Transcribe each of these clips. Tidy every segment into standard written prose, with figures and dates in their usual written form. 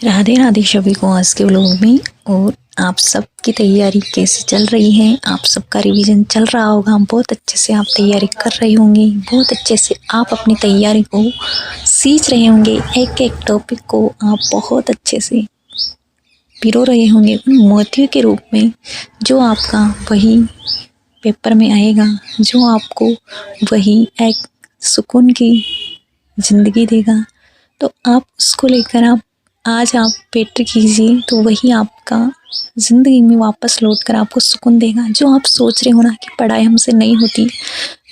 राधे राधे सभी को आज के व्लॉग में। और आप सबकी तैयारी कैसी चल रही है? आप सबका रिवीजन चल रहा होगा, बहुत अच्छे से आप तैयारी कर रहे होंगे, बहुत अच्छे से आप अपनी तैयारी को सीख रहे होंगे, एक एक टॉपिक को आप बहुत अच्छे से पिरो रहे होंगे उन मोतियों के रूप में, जो आपका वही पेपर में आएगा, जो आपको वही एक सुकून की ज़िंदगी देगा। तो आप उसको लेकर आज आप बेटर कीजिए, तो वही आपका ज़िंदगी में वापस लौट कर आपको सुकून देगा। जो आप सोच रहे हो ना कि पढ़ाई हमसे नहीं होती,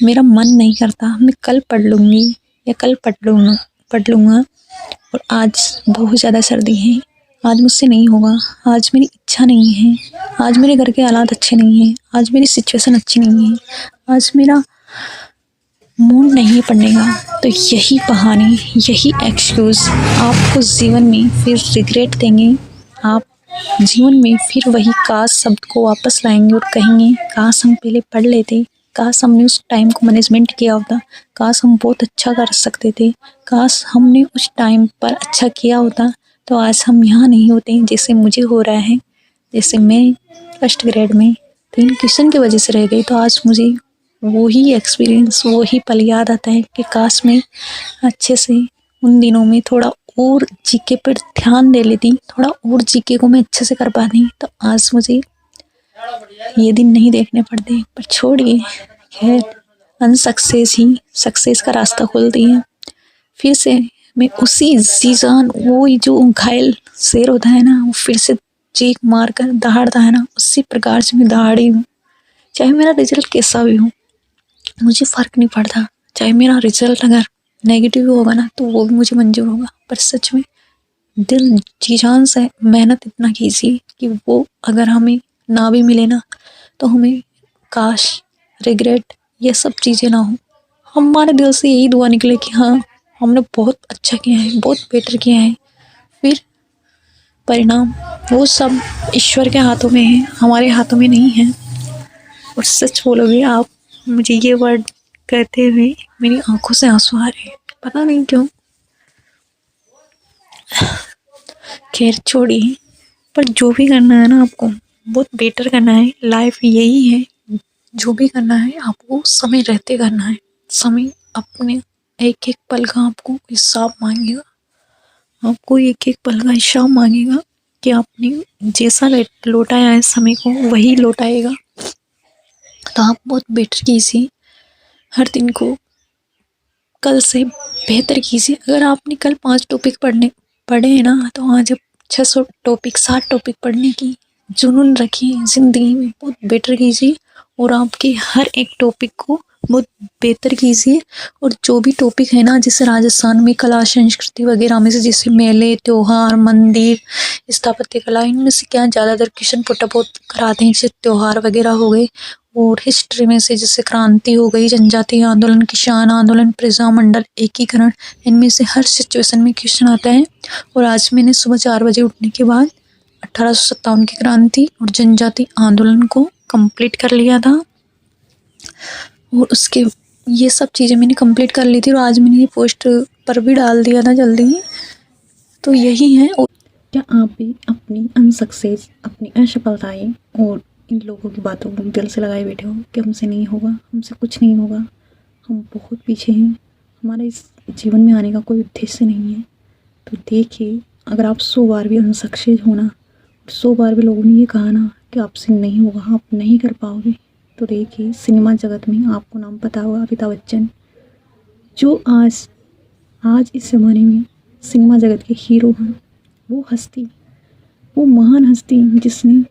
मेरा मन नहीं करता, मैं कल पढ़ लूँगी या कल पढ़ लूँगा और आज बहुत ज़्यादा सर्दी है, आज मुझसे नहीं होगा, आज मेरी इच्छा नहीं है, आज मेरे घर के हालात अच्छे नहीं हैं, आज मेरी सिचुएशन अच्छी नहीं है, आज मेरा मूड नहीं पड़ने का। तो यही बहाने, यही एक्सक्यूज़ आपको जीवन में फिर रिग्रेट देंगे। आप जीवन में फिर वही काश शब्द को वापस लाएंगे और कहेंगे काश हम पहले पढ़ लेते, काश हमने उस टाइम को मैनेजमेंट किया होता, काश हम बहुत अच्छा कर सकते थे, काश हमने उस टाइम पर अच्छा किया होता तो आज हम यहाँ नहीं होते जैसे मुझे हो रहा है। जैसे मैं फर्स्ट ग्रेड में 3 क्वेश्चन की वजह से रह गई, तो आज मुझे वही एक्सपीरियंस, वही पल याद आता है कि काश मैं अच्छे से उन दिनों में थोड़ा और जीके पर ध्यान दे लेती, थोड़ा और जीके को मैं अच्छे से कर पाती, तो आज मुझे ये दिन नहीं देखने पड़ते। पर छोड़िए, खैर अनसक्सेस ही सक्सेस का रास्ता खोलती है। फिर से मैं उसी जीजान, वो जो घायल शेर होता है ना, वो फिर से चीख मार कर दहाड़ता है ना, उसी प्रकार से मैं दहाड़ी हूँ। चाहे मेरा रिजल्ट कैसा भी हो, मुझे फ़र्क नहीं पड़ता। चाहे मेरा रिजल्ट अगर नेगेटिव होगा ना, तो वो भी मुझे मंजूर होगा। पर सच में दिल जी जान से मेहनत इतना कीजिए कि वो अगर हमें ना भी मिले ना, तो हमें काश, रिग्रेट, ये सब चीज़ें ना हो। हमारे दिल से यही दुआ निकले कि हाँ, हमने बहुत अच्छा किया है, बहुत बेटर किया है। फिर परिणाम वो सब ईश्वर के हाथों में है, हमारे हाथों में नहीं है। और सच बोलोगे आप, मुझे ये वर्ड कहते हुए मेरी आंखों से आंसू आ रहे हैं, पता नहीं क्यों। खैर छोड़िए, पर जो भी करना है ना, आपको बहुत बेटर करना है। लाइफ यही है, जो भी करना है आपको समय रहते करना है। समय अपने एक एक पल का आपको हिसाब मांगेगा, आपको एक एक पल का हिसाब मांगेगा कि आपने जैसा लौटाया है समय को, वही लौटाएगा। तो आप बहुत बेटर कीजिए, हर दिन को कल से बेहतर कीजिए। अगर आपने कल 5 टॉपिक पढ़े हैं ना, तो आज आप 600 टॉपिक, 60 टॉपिक पढ़ने की जुनून रखिए, ज़िंदगी में बहुत बेटर कीजिए और आपके हर एक टॉपिक को बहुत बेहतर कीजिए। और जो भी टॉपिक है ना, जैसे राजस्थान में कला संस्कृति वगैरह में से, जैसे मेले, त्योहार, मंदिर, स्थापत्य कला, इनमें से क्या ज़्यादातर क्वेश्चन पुट अप कराते हैं, जैसे त्योहार वगैरह हो गए। और हिस्ट्री में से जैसे क्रांति हो गई, जनजातीय आंदोलन, किसान आंदोलन, प्रजामंडल, एकीकरण, इनमें से हर सिचुएशन में क्वेश्चन आता है। और आज मैंने सुबह 4 बजे उठने के बाद 1857 की क्रांति और जनजातीय आंदोलन को कंप्लीट कर लिया था। और उसके ये सब चीज़ें मैंने कंप्लीट कर ली थी और आज मैंने ये पोस्ट पर भी डाल दिया था जल्दी ही। तो यही है। और क्या आप भी अपनी अनसक्सेस, अपनी असफलताएं और इन लोगों की बातों को दिल से लगाए बैठे हो कि हमसे नहीं होगा, हमसे कुछ नहीं होगा, हम बहुत पीछे हैं, हमारा इस जीवन में आने का कोई उद्देश्य नहीं है? तो देखिए, अगर आप 100 बार भी अनसक्सेस होना, 100 बार भी लोगों ने ये कहा ना कि आपसे नहीं होगा, आप नहीं कर पाओगे, तो देखिए सिनेमा जगत में आपको नाम पता होगा, अमिताभ बच्चन, जो आज इस ज़माने में सिनेमा जगत के हीरो हैं। वो हस्ती, वो महान हस्ती जिसने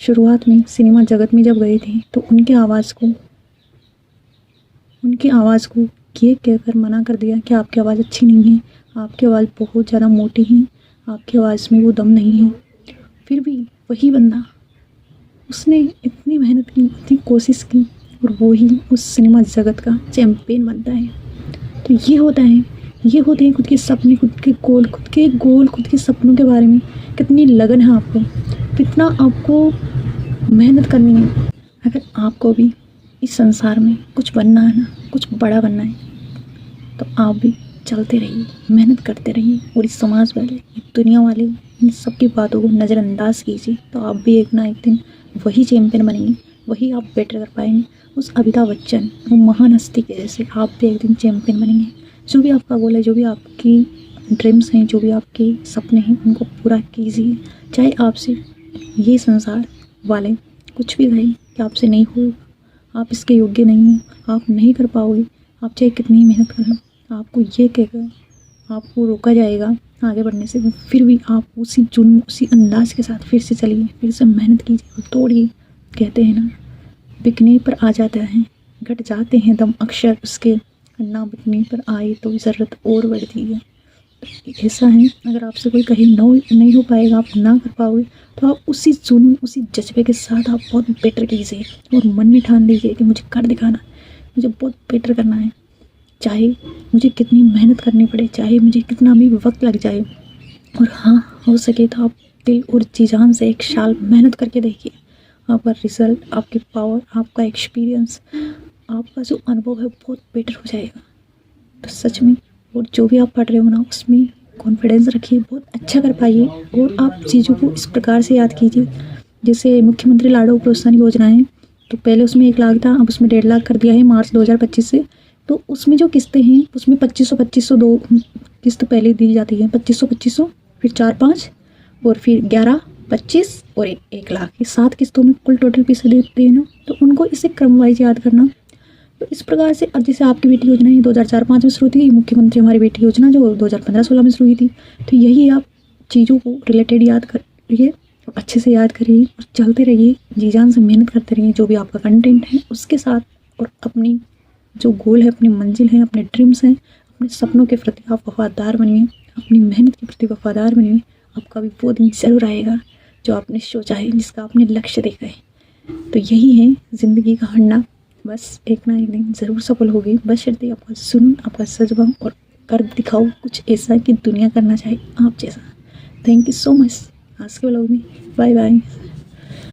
शुरुआत में सिनेमा जगत में जब गए थे, तो उनकी आवाज़ को ये कहकर मना कर दिया कि आपकी आवाज़ अच्छी नहीं है, आपकी आवाज़ बहुत ज़्यादा मोटी है, आपकी आवाज़ में वो दम नहीं है। फिर भी वही बंदा, उसने इतनी मेहनत की, इतनी कोशिश की, और वो ही उस सिनेमा जगत का चैम्पियन बनता है। तो ये होते हैं खुद के सपने, खुद के गोल, खुद के सपनों के बारे में कितनी लगन है आपको, कितना आपको मेहनत करनी है। अगर आपको भी इस संसार में कुछ बनना है ना, कुछ बड़ा बनना है, तो आप भी चलते रहिए, मेहनत करते रहिए और इस समाज वाले, ये दुनिया वाले, इन सब की बातों को नज़रअंदाज कीजिए, तो आप भी एक ना एक दिन वही चैम्पियन बनेंगे, वही आप बेटर कर पाएंगे। उस अमिताभ बच्चन, वो महान हस्ती के जैसे आप भी एक दिन चैम्पियन बनेंगे। जो भी आपका गोल है, जो भी आपकी ड्रीम्स हैं, जो भी आपके सपने हैं, उनको पूरा कीजिए। चाहे आपसे ये संसार वाले कुछ भी कहें कि आपसे नहीं होगा, आप इसके योग्य नहीं हो, आप नहीं कर पाओगे, आप चाहे कितनी मेहनत करें, आपको ये कहकर आपको रोका जाएगा आगे बढ़ने से, फिर भी आप उसी जुनून, उसी अंदाज के साथ फिर से चलिए, फिर से मेहनत कीजिए और तोड़िए। कहते हैं ना, बिकने पर आ जाता है, घट जाते हैं दम अक्षर उसके, ना बिकने पर आए तो ज़रूरत और बढ़ती है। तो ऐसा है, अगर आपसे कोई कहे नो नहीं हो पाएगा, आप ना कर पाओगे, तो आप उसी जुनून, उसी जज्बे के साथ आप बहुत बेटर कीजिए और मन में ठान लीजिए कि मुझे कर दिखाना, मुझे बहुत बेटर करना है, चाहे मुझे कितनी मेहनत करनी पड़े, चाहे मुझे कितना भी वक्त लग जाए। और हाँ, हो सके तो आप दिल और जी जान से 1 साल मेहनत करके देखिए, आपका रिजल्ट, आपकी पावर, आपका एक्सपीरियंस, आपका जो अनुभव है बहुत बेटर हो जाएगा। तो सच में, और जो भी आप पढ़ रहे हो ना, उसमें कॉन्फिडेंस रखिए, बहुत अच्छा कर पाइए। और आप चीज़ों को इस प्रकार से याद कीजिए, जैसे मुख्यमंत्री लाडली प्रोत्साहन योजना है, तो पहले उसमें 1 लाख था, अब उसमें 1.5 लाख कर दिया है मार्च 2025 से। तो उसमें जो किस्तें हैं, उसमें 2500 दो किस्त पहले दी जाती है, 2500, फिर 4-5 और फिर 11, 25 और 1 लाख, ये 7 किस्तों में कुल टोटल पैसे देते हैं ना। तो उनको इसे क्रम वाइज याद करना। तो इस प्रकार से, अब जैसे आपकी बेटी योजना है 2004-05 में शुरू हुई थी, मुख्यमंत्री हमारी बेटी योजना जो 2015-16 में शुरू हुई थी। तो यही आप चीज़ों को रिलेटेड याद करिए, अच्छे से याद करिए और चलते रहिए, जी जान से मेहनत करते रहिए जो भी आपका कंटेंट है उसके साथ। और अपनी जो गोल है, अपनी मंजिल है, अपने ड्रीम्स हैं, अपने सपनों के प्रति आप वफादार बनिए, अपनी मेहनत के प्रति वफादार बनिए। आपका भी वो दिन ज़रूर आएगा जो आपने सोचा है, जिसका आपने लक्ष्य देखा है। तो यही है ज़िंदगी का हंडा, बस एक ना एक दिन ज़रूर सफल होगी, बशर्ते आपका जुनून, आपका जज्बा और कर दिखाओ कुछ ऐसा कि दुनिया करना चाहे आप जैसा। Thank you so much. आज के व्लॉग में बाय बाय।